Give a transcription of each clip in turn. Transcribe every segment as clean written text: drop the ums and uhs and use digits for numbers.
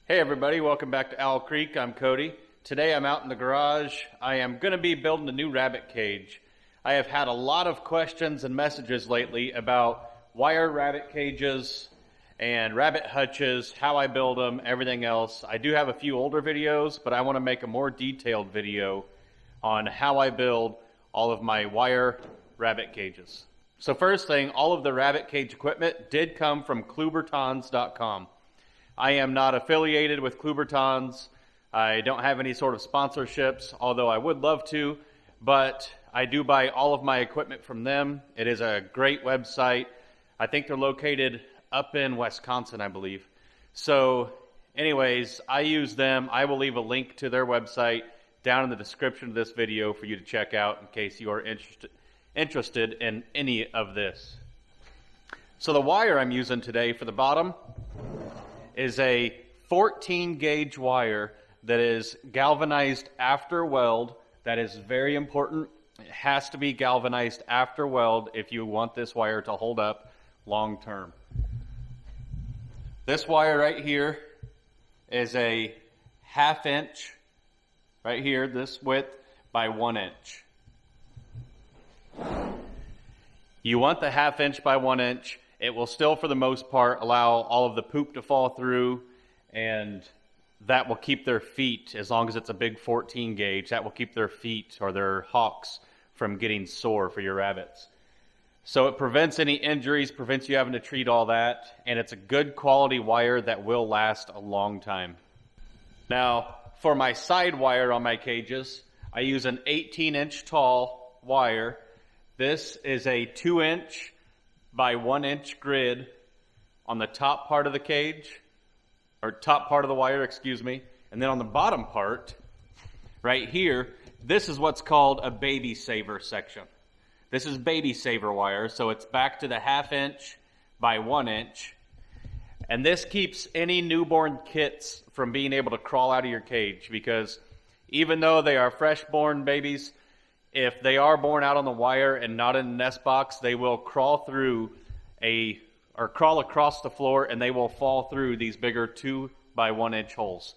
Hey everybody, welcome back to Owl Creek. I'm Cody. Today I'm out in the garage. I am going to be building a new rabbit cage. I have had a lot of questions and messages lately about wire rabbit cages and rabbit hutches, how I build them, everything else. I do have a few older videos, but I want to make a more detailed video on how I build all of my wire rabbit cages. So first thing, all of the rabbit cage equipment did come from Klubertons.com. I am not affiliated with Klubertons. I don't have any sort of sponsorships, although I would love to, but I do buy all of my equipment from them. It is a great website. I think they're located up in Wisconsin, I believe. So anyways, I use them. I will leave a link to their website down in the description of this video for you to check out in case you are interested in any of this. So the wire I'm using today for the bottom is a 14 gauge wire that is galvanized after weld. That is very important. It has to be galvanized after weld if you want this wire to hold up long term. This wire right here is a 1/2 inch, right here, this width by 1 inch. You want the 1/2 inch by 1 inch. It will still, for the most part, allow all of the poop to fall through, and that will keep their feet, as long as it's a big 14 gauge, that will keep their feet or their hocks from getting sore for your rabbits. So it prevents any injuries, prevents you having to treat all that, and it's a good quality wire that will last a long time. Now, for my side wire on my cages, I use an 18-inch tall wire. This is a 2-inch by 1 inch grid on the top part of the cage, or top part of the wire, excuse me. And then on the bottom part, right here, this is what's called a baby saver section. This is baby saver wire, so it's back to the 1/2 inch by 1 inch. And this keeps any newborn kits from being able to crawl out of your cage, because even though they are fresh born babies, if they are born out on the wire and not in a nest box, they will crawl through or crawl across the floor, and they will fall through these bigger 2 by 1 inch holes.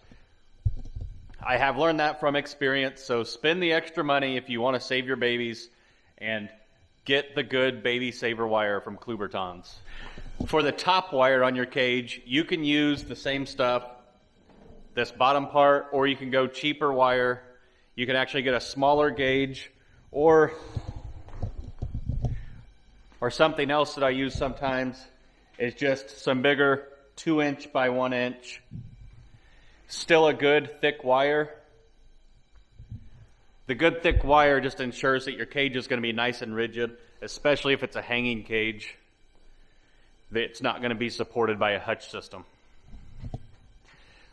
I have learned that from experience, so spend the extra money if you want to save your babies and get the good baby saver wire from Klubertons. For the top wire on your cage, you can use the same stuff, this bottom part, or you can go cheaper wire. You can actually get a smaller gauge, or something else that I use sometimes is just some bigger 2-inch by 1 inch. Still a good thick wire. The good thick wire just ensures that your cage is going to be nice and rigid, especially if it's a hanging cage. It's not going to be supported by a hutch system.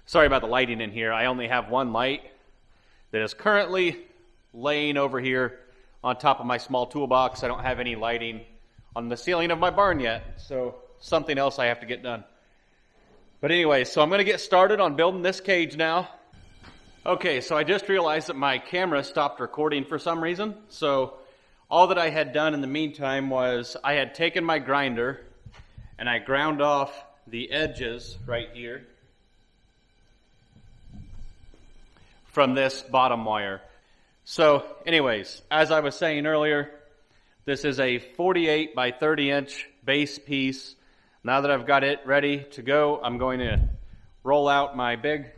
Sorry about the lighting in here. I only have one light that is currently laying over here on top of my small toolbox. I don't have any lighting on the ceiling of my barn yet, so something else I have to get done. But anyway, so I'm going to get started on building this cage now. Okay, so I just realized that my camera stopped recording for some reason. So all that I had done in the meantime was I had taken my grinder and I ground off the edges right here from this bottom wire. So anyways, as I was saying earlier, this is a 48 by 30 inch base piece. Now that I've got it ready to go, I'm going to roll out my big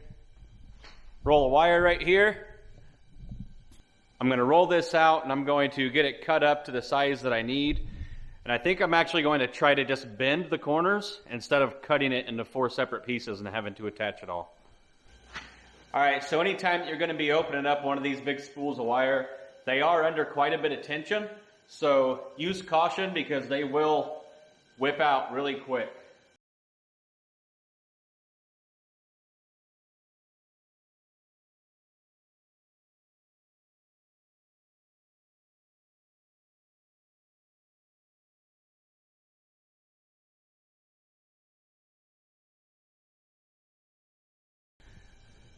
roll of wire right here. I'm going to roll this out and I'm going to get it cut up to the size that I need. And I think I'm actually going to try to just bend the corners instead of cutting it into 4 separate pieces and having to attach it all. Alright, so anytime you're going to be opening up one of these big spools of wire, they are under quite a bit of tension, so use caution because they will whip out really quick.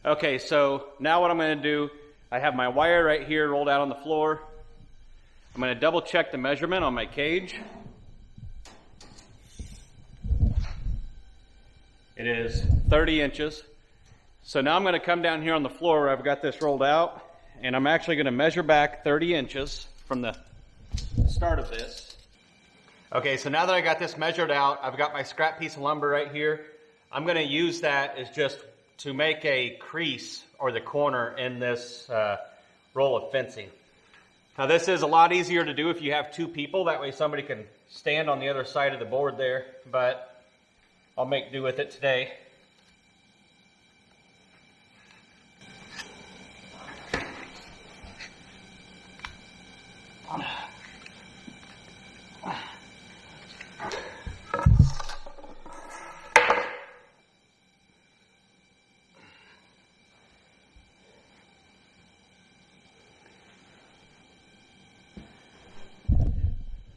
Okay, so now what I'm going to do, I have my wire right here rolled out on the floor. I'm going to double check the measurement on my cage. It is 30 inches. So now I'm going to come down here on the floor where I've got this rolled out, and I'm actually going to measure back 30 inches from the start of this. Okay, so now that I got this measured out, I've got my scrap piece of lumber right here. I'm going to use that as just to make a crease or the corner in this roll of fencing. Now this is a lot easier to do if you have two people. That way somebody can stand on the other side of the board there, but I'll make do with it today.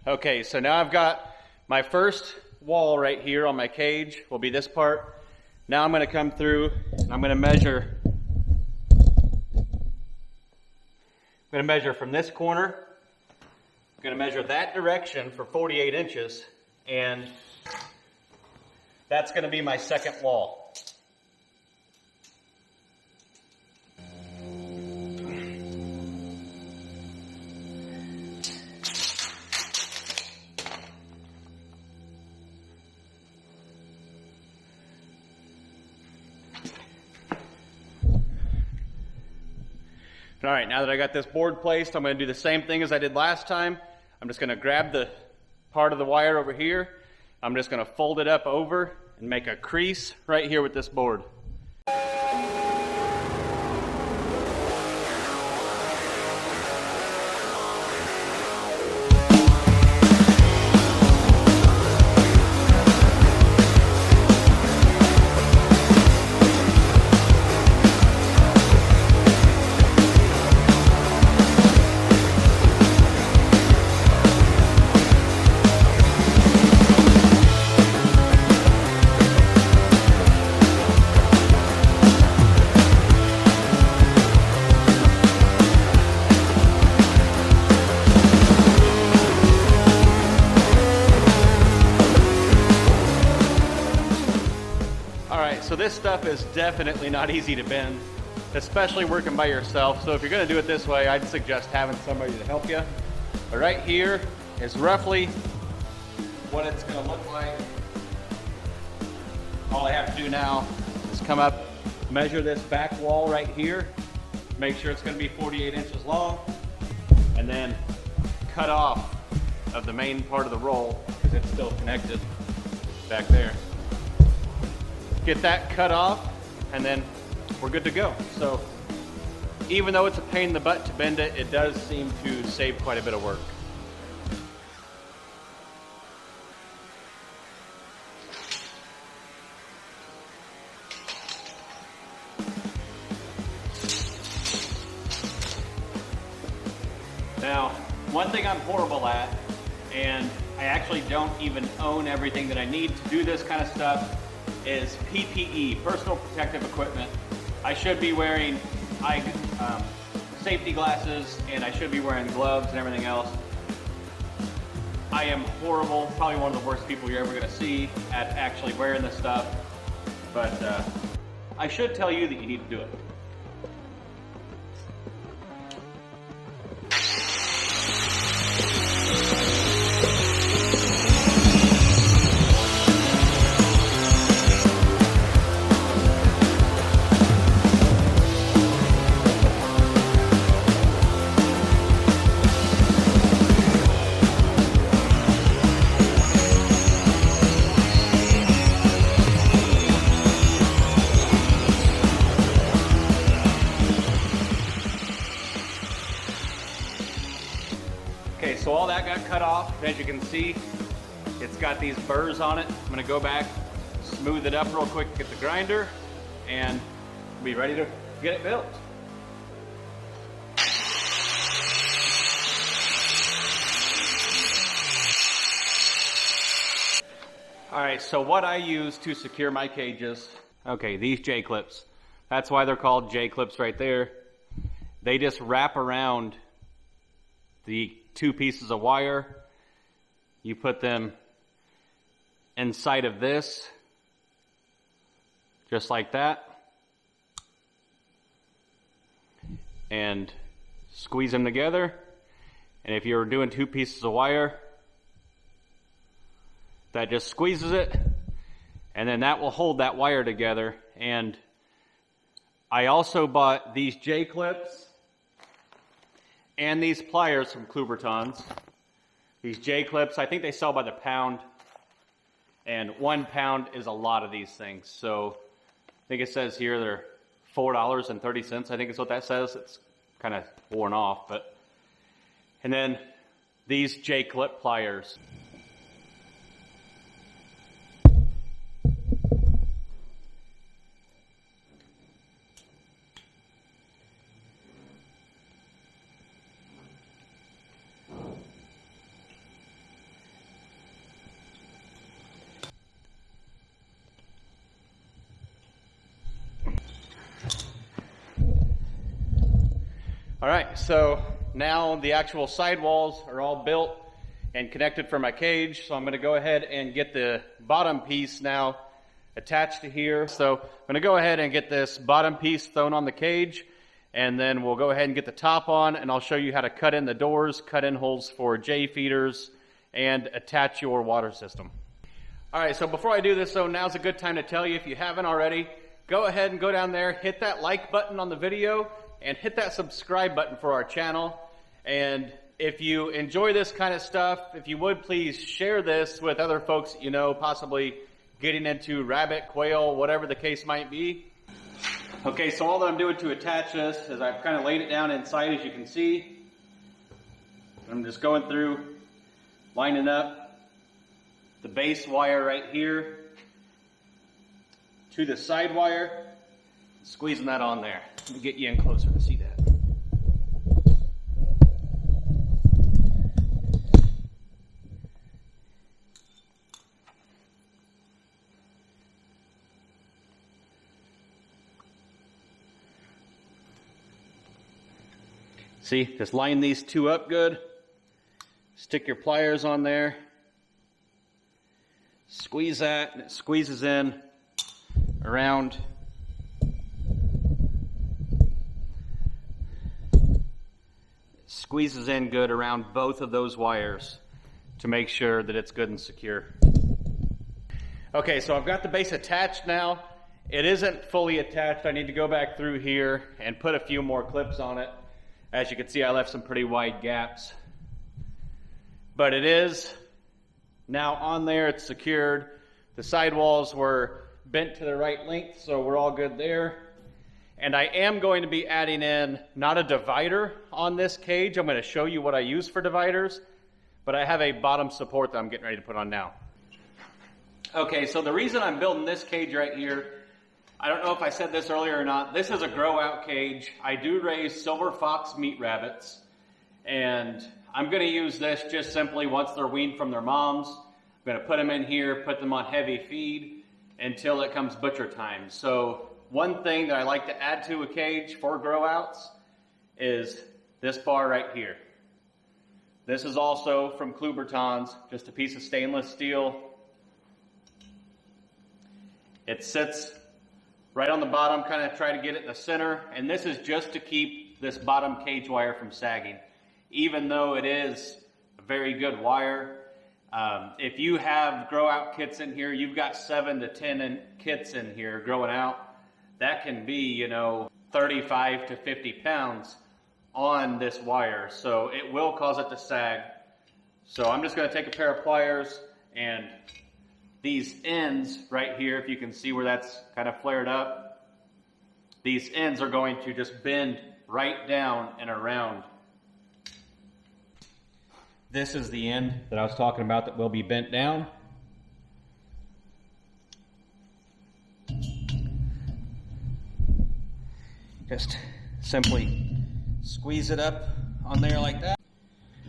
Okay, so now I've got my first wall right here on my cage, will be this part. Now I'm going to come through and I'm going to measure. I'm going to measure from this corner. I'm going to measure that direction for 48 inches, and that's going to be my second wall. All right, now that I got this board placed, I'm going to do the same thing as I did last time. I'm just going to grab the part of the wire over here. I'm just going to fold it up over and make a crease right here with this board. So this stuff is definitely not easy to bend, especially working by yourself. So if you're going to do it this way, I'd suggest having somebody to help you. But right here is roughly what it's going to look like. All I have to do now is come up, measure this back wall right here, make sure it's going to be 48 inches long, and then cut off of the main part of the roll because it's still connected back there. Get that cut off, and then we're good to go. So even though it's a pain in the butt to bend it, it does seem to save quite a bit of work. Now, one thing I'm horrible at, and I actually don't even own everything that I need to do this kind of stuff, is PPE, personal protective equipment. I should be wearing safety glasses, and I should be wearing gloves and everything else. I am horrible, probably one of the worst people you're ever going to see at actually wearing this stuff, but I should tell you that you need to do it. Okay, so all that got cut off. As you can see, it's got these burrs on it. I'm gonna go back, smooth it up real quick, get the grinder, and be ready to get it built. All right, so what I use to secure my cages, okay, these J-clips. That's why they're called J-clips right there. They just wrap around the two pieces of wire. You put them inside of this, just like that. and squeeze them together. And if you're doing 2 pieces of wire, that just squeezes it, and then that will hold that wire together. And I also bought these J-clips and these pliers from Klubertons. These J-clips, I think they sell by the pound, and 1 pound is a lot of these things. So I think it says here they're $4.30. I think is what that says. It's kind of worn off, but. And then these J-clip pliers. All right, so now the actual sidewalls are all built and connected for my cage. So I'm going to go ahead and get the bottom piece now attached to here. So I'm going to go ahead and get this bottom piece thrown on the cage, and then we'll go ahead and get the top on, and I'll show you how to cut in the doors, cut in holes for J feeders, and attach your water system. All right, so before I do this, though, now's a good time to tell you, if you haven't already, go ahead and go down there, hit that like button on the video, and hit that subscribe button for our channel. And if you enjoy this kind of stuff, if you would please share this with other folks that you know, possibly getting into rabbit, quail, whatever the case might be. Okay, so all that I'm doing to attach this is I've kind of laid it down inside, as you can see. I'm just going through, lining up the base wire right here to the side wire, squeezing that on there. Let me get you in closer to see that. See, just line these 2 up good. Stick your pliers on there. Squeeze that, and it squeezes in around. Squeezes in good around both of those wires to make sure that it's good and secure. Okay, so I've got the base attached now. It isn't fully attached. I need to go back through here and put a few more clips on it. As you can see, I left some pretty wide gaps. But it is now on there, it's secured. The sidewalls were bent to the right length, so we're all good there. And I am going to be adding in, not a divider on this cage. I'm going to show you what I use for dividers, but I have a bottom support that I'm getting ready to put on now. Okay, so the reason I'm building this cage right here, I don't know if I said this earlier or not, this is a grow out cage. I do raise silver fox meat rabbits, and I'm going to use this just simply once they're weaned from their moms. I'm going to put them in here, put them on heavy feed until it comes butcher time. So one thing that I like to add to a cage for grow outs is this bar right here. This is also from Klubertons, just a piece of stainless steel. It sits right on the bottom, kind of try to get it in the center, and this is just to keep this bottom cage wire from sagging. Even though it is a very good wire, if you have grow out kits in here, you've got 7 to 10 kits in here growing out, that can be, 35 to 50 pounds on this wire. So it will cause it to sag. So I'm just going to take a pair of pliers, and these ends right here, if you can see where that's kind of flared up, these ends are going to just bend right down and around. This is the end that I was talking about that will be bent down. Just simply squeeze it up on there like that.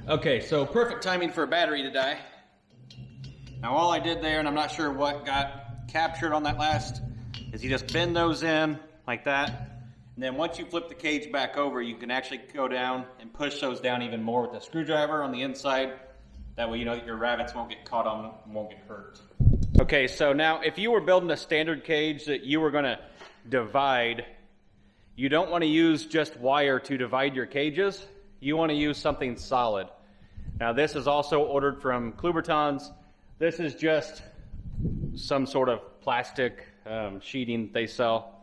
Okay, so perfect timing for a battery to die. Now all I did there, and I'm not sure what got captured on that last, is you just bend those in like that. And then once you flip the cage back over, you can actually go down and push those down even more with a screwdriver on the inside. That way you know that your rabbits won't get caught on them and won't get hurt. Okay, so now if you were building a standard cage that you were going to divide, you don't want to use just wire to divide your cages. You want to use something solid. Now this is also ordered from Klubertons. This is just some sort of plastic sheeting they sell.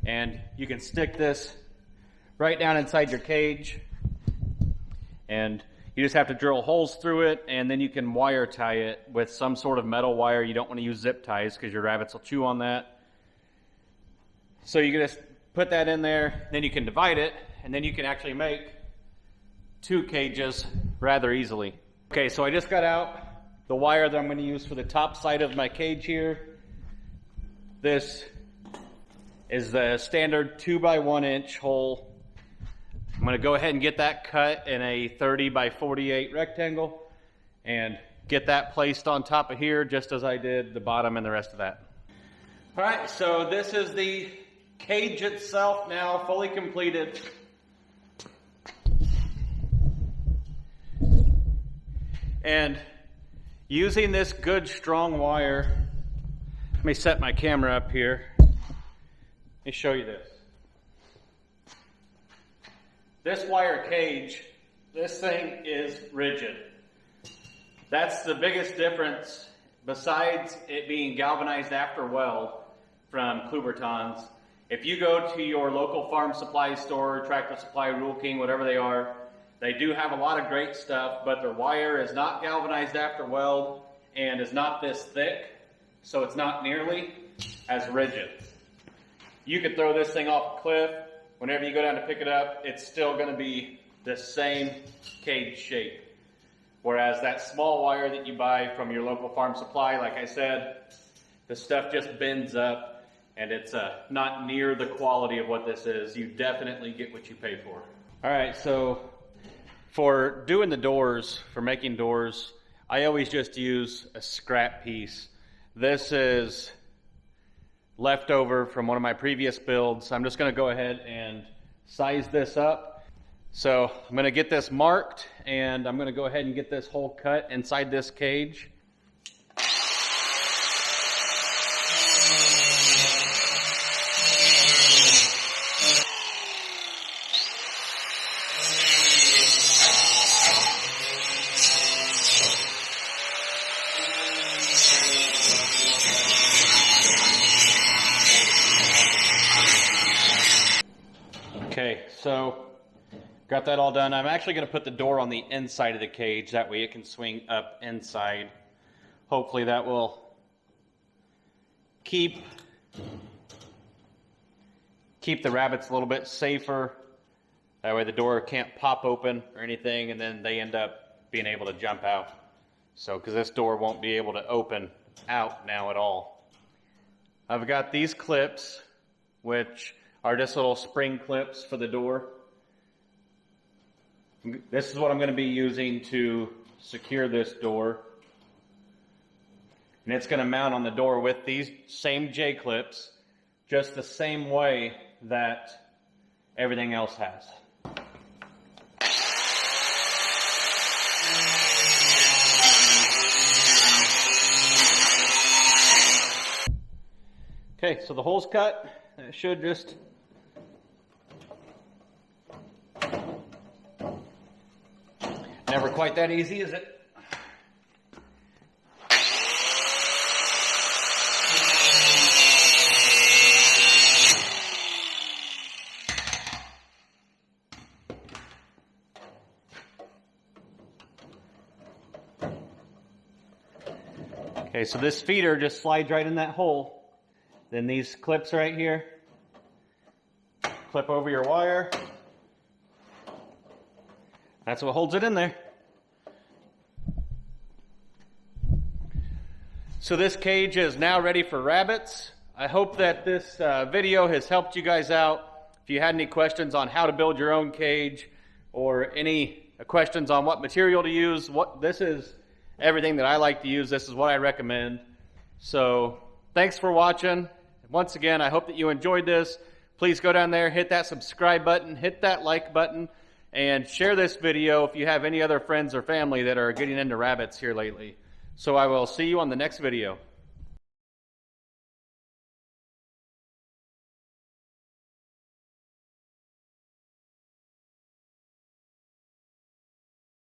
And you can stick this right down inside your cage. And you just have to drill holes through it, and then you can wire tie it with some sort of metal wire. You don't want to use zip ties because your rabbits will chew on that. So you can just put that in there, then you can divide it, and then you can actually make 2 cages rather easily. Okay, so I just got out the wire that I'm going to use for the top side of my cage here. This is the standard 2x1 inch hole. I'm going to go ahead and get that cut in a 30 by 48 rectangle and get that placed on top of here just as I did the bottom and the rest of that. All right, so this is the cage itself now fully completed. And using this good strong wire, let me set my camera up here. Let me show you this. This wire cage, this thing is rigid. That's the biggest difference besides it being galvanized after weld from Klubertons. If you go to your local farm supply store, Tractor Supply, Rural King, whatever they are, they do have a lot of great stuff, but their wire is not galvanized after weld and is not this thick, so it's not nearly as rigid. You could throw this thing off a cliff. Whenever you go down to pick it up, it's still going to be the same cage shape. Whereas that small wire that you buy from your local farm supply, like I said, the stuff just bends up and it's not near the quality of what this is. You definitely get what you pay for. All right, so for doing the doors, for making doors, I always just use a scrap piece. This is leftover from one of my previous builds. I'm just going to go ahead and size this up. So I'm going to get this marked and I'm going to go ahead and get this hole cut inside this cage. Okay, so got that all done. I'm actually going to put the door on the inside of the cage. That way it can swing up inside. Hopefully that will keep the rabbits a little bit safer. That way the door can't pop open or anything and then they end up being able to jump out. So, because this door won't be able to open out now at all. I've got these clips, which are just little spring clips for the door. This is what I'm going to be using to secure this door. And it's going to mount on the door with these same J-clips, just the same way that everything else has. Okay, so the hole's cut. It should just never quite that easy, is it? Okay, so this feeder just slides right in that hole. Then these clips right here clip over your wire. That's what holds it in there. So this cage is now ready for rabbits. I hope that this video has helped you guys out. If you had any questions on how to build your own cage or any questions on what material to use, this is everything that I like to use. This is what I recommend. So thanks for watching. Once again, I hope that you enjoyed this. Please go down there, hit that subscribe button, hit that like button, and share this video if you have any other friends or family that are getting into rabbits here lately. So I will see you on the next video.